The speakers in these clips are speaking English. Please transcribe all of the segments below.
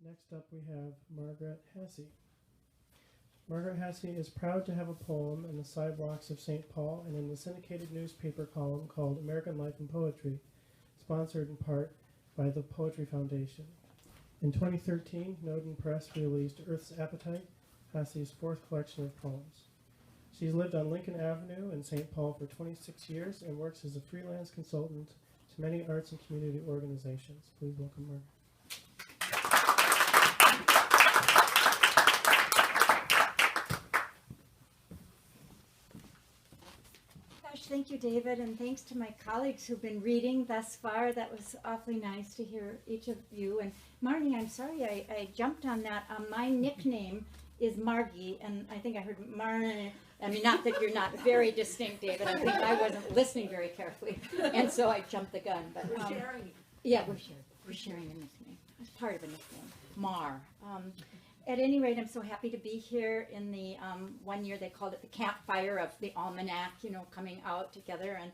Next up we have Margaret Hasse. Margaret Hasse is proud to have a poem in the sidewalks of St. Paul and in the syndicated newspaper column called American Life and Poetry, sponsored in part by the Poetry Foundation. In 2013, Noden Press released Earth's Appetite, Hasse's fourth collection of poems. She's lived on Lincoln Avenue in St. Paul for 26 years and works as a freelance consultant to many arts and community organizations. Please welcome Margaret. Thank you, David, and thanks to my colleagues who've been reading thus far. That was awfully nice to hear each of you. And Marnie, I'm sorry I jumped on that. My nickname is Margie, and I think I heard Marnie. I mean, not that you're not very distinct, David. I think I wasn't listening very carefully, and so I jumped the gun. But we're sharing. Yeah, we're sharing a nickname. It's part of a nickname, Mar. At any rate, I'm so happy to be here in the 1 year they called it the campfire of the almanac, you know, coming out together and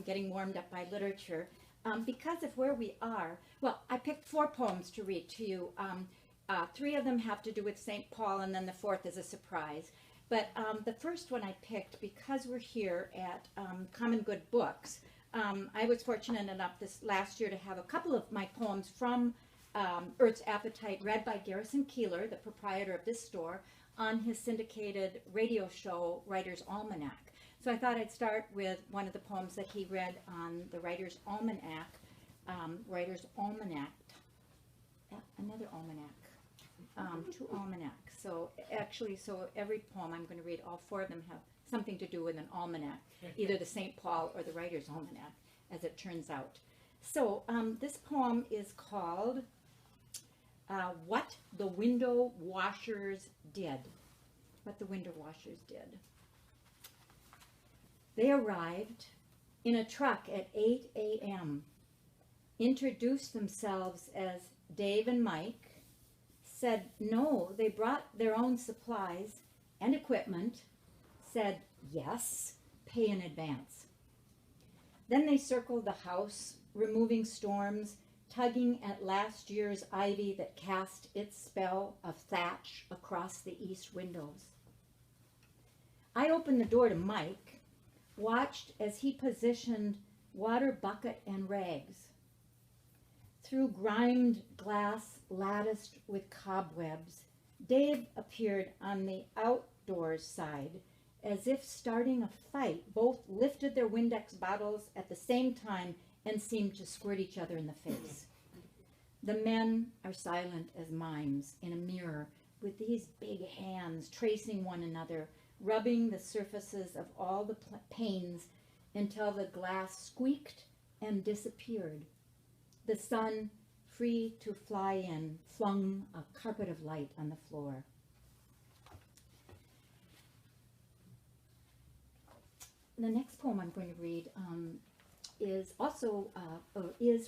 getting warmed up by literature. Because of where we are, well, I picked 4 poems to read to you. 3 of them have to do with St. Paul, and then the 4th is a surprise. But the first one I picked, because we're here at Common Good Books, I was fortunate enough this last year to have a couple of my poems from Earth's Appetite read by Garrison Keeler, the proprietor of this store, on his syndicated radio show, Writer's Almanac. So I thought I'd start with one of the poems that he read on the Writer's Almanac, another almanac, 2 almanacs. So actually, so every poem I'm going to read, all 4 of them have something to do with an almanac, either the St. Paul or the Writer's Almanac, as it turns out. So this poem is called What the Window Washers Did. What the Window Washers Did. They arrived in a truck at 8 a.m., introduced themselves as Dave and Mike, said no, they brought their own supplies and equipment, said yes, pay in advance. Then they circled the house, removing storms, tugging at last year's ivy that cast its spell of thatch across the east windows. I opened the door to Mike, watched as he positioned water bucket and rags. Through grimed glass latticed with cobwebs, Dave appeared on the outdoors side, as if starting a fight. Both lifted their Windex bottles at the same time and seemed to squirt each other in the face. The men are silent as mimes in a mirror, with these big hands tracing one another, rubbing the surfaces of all the panes until the glass squeaked and disappeared. The sun, free to fly in, flung a carpet of light on the floor. The next poem I'm going to read is also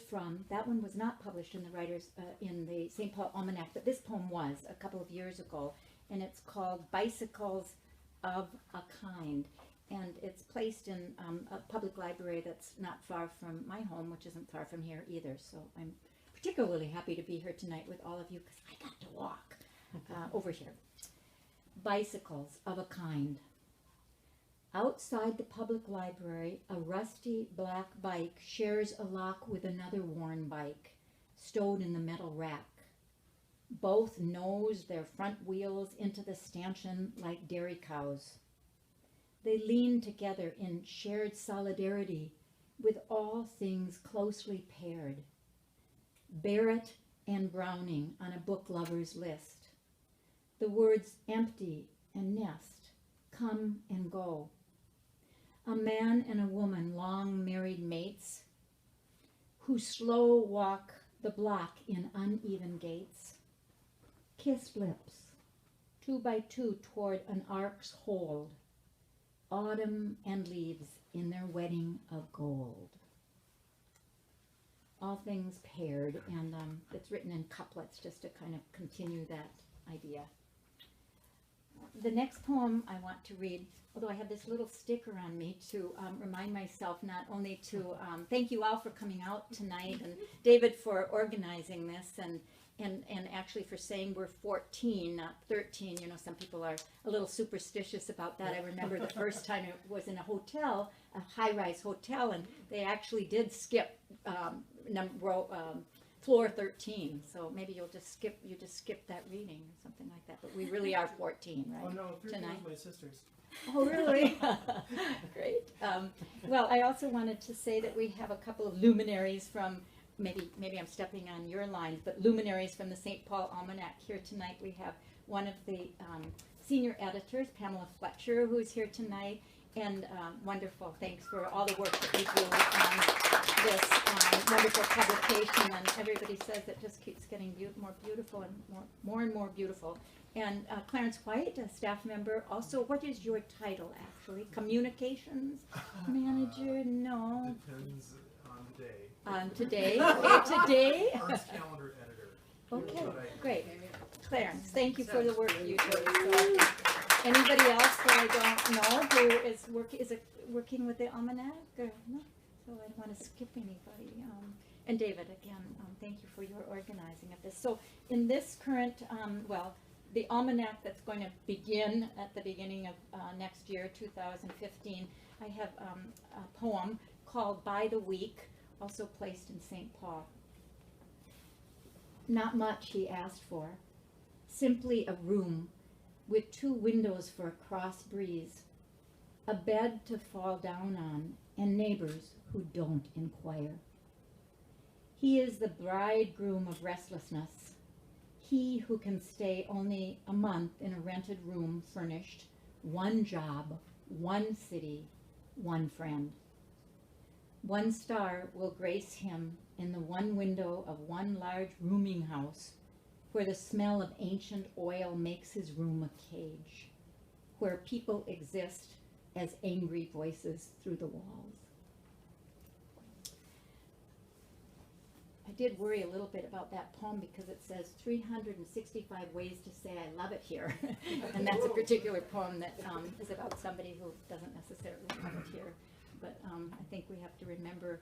from, that one was not published in the writers in the St. Paul Almanac, but this poem was a couple of years ago, and it's called Bicycles of a Kind, and it's placed in a public library that's not far from my home, which isn't far from here either. So I'm particularly happy to be here tonight with all of you because I got to walk over here. Bicycles of a Kind. Outside the public library, a rusty black bike shares a lock with another worn bike, stowed in the metal rack. Both nose their front wheels into the stanchion like dairy cows. They lean together in shared solidarity with all things closely paired. Barrett and Browning on a book lover's list. The words empty and nest, come and go. A man and a woman, long married mates, who slow walk the block in uneven gaits. Kissed lips, 2 by 2 toward an ark's hold. Autumn and leaves in their wedding of gold. All things paired, and it's written in couplets just to kind of continue that idea. The next poem I want to read, although I have this little sticker on me to remind myself not only to thank you all for coming out tonight, and David for organizing this, and actually for saying we're 14, not 13. You know, some people are a little superstitious about that. I remember the first time it was in a hotel, a high-rise hotel, and they actually did skip floor 13. So maybe you just skip that reading or something like that. But we really are 14, right? Oh no, 13 tonight. was my sister's. Oh, really? Great. Well, I also wanted to say that we have a couple of luminaries from, maybe I'm stepping on your lines, but luminaries from the St. Paul Almanac here tonight. We have one of the senior editors, Pamela Fletcher, who's here tonight, and wonderful. Thanks for all the work that you do on this wonderful publication, and everybody says it just keeps getting more beautiful and more and more beautiful. And Clarence White, a staff member, also, what is your title actually? Communications manager? No. Depends on the day. On today? Okay, today? Arts calendar editor. Okay, But I- great. Clarence, thank you for the work you do. So, anybody else that I don't know who is working with the almanac? Or, no? So I don't want to skip anybody. And David, again, thank you for your organizing of this. So in this current, the almanac that's going to begin at the beginning of next year, 2015, I have a poem called By the Week, also placed in St. Paul. Not much he asked for, simply a room with 2 windows for a cross breeze, a bed to fall down on, and neighbors who don't inquire. He is the bridegroom of restlessness, he who can stay only a month in a rented room furnished, 1 job, 1 city, 1 friend. 1 star will grace him in the 1 window of 1 large rooming house, where the smell of ancient oil makes his room a cage, where people exist as angry voices through the walls. I did worry a little bit about that poem because it says 365 ways to say I love it here. And that's a particular poem that is about somebody who doesn't necessarily love it here. But I think we have to remember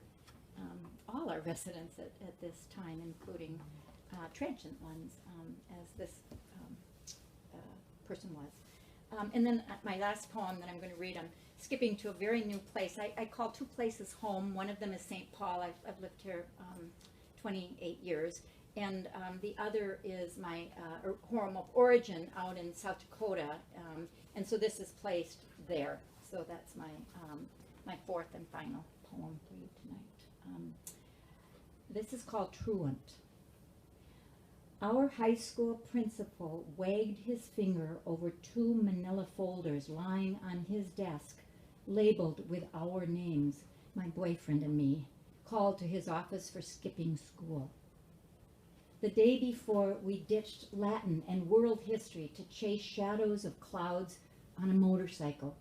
all our residents at this time, including transient ones, as this person was. And then my last poem that I'm going to read, I'm skipping to a very new place. I call 2 places home. One of them is St. Paul. I've lived here 28 years. And the other is my home of origin out in South Dakota. And so this is placed there. So that's my, my 4th and final poem for you tonight. This is called Truant. Our high school principal wagged his finger over 2 manila folders lying on his desk, labeled with our names, my boyfriend and me, called to his office for skipping school. The day before, we ditched Latin and world history to chase shadows of clouds on a motorcycle.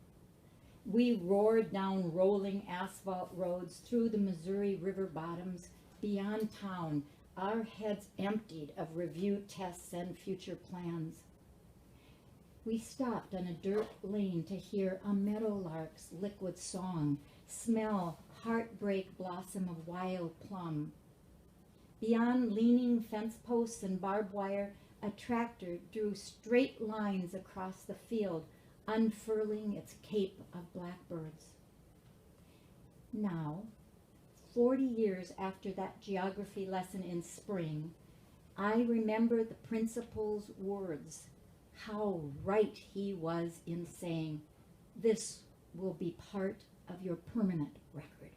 We roared down rolling asphalt roads through the Missouri River bottoms, beyond town, our heads emptied of review tests and future plans. We stopped on a dirt lane to hear a meadowlark's liquid song, smell heartbreak blossom of wild plum. Beyond leaning fence posts and barbed wire, a tractor drew straight lines across the field, unfurling its cape of blackbirds. Now, 40 years after that geography lesson in spring, I remember the principal's words, how right he was in saying, this will be part of your permanent record.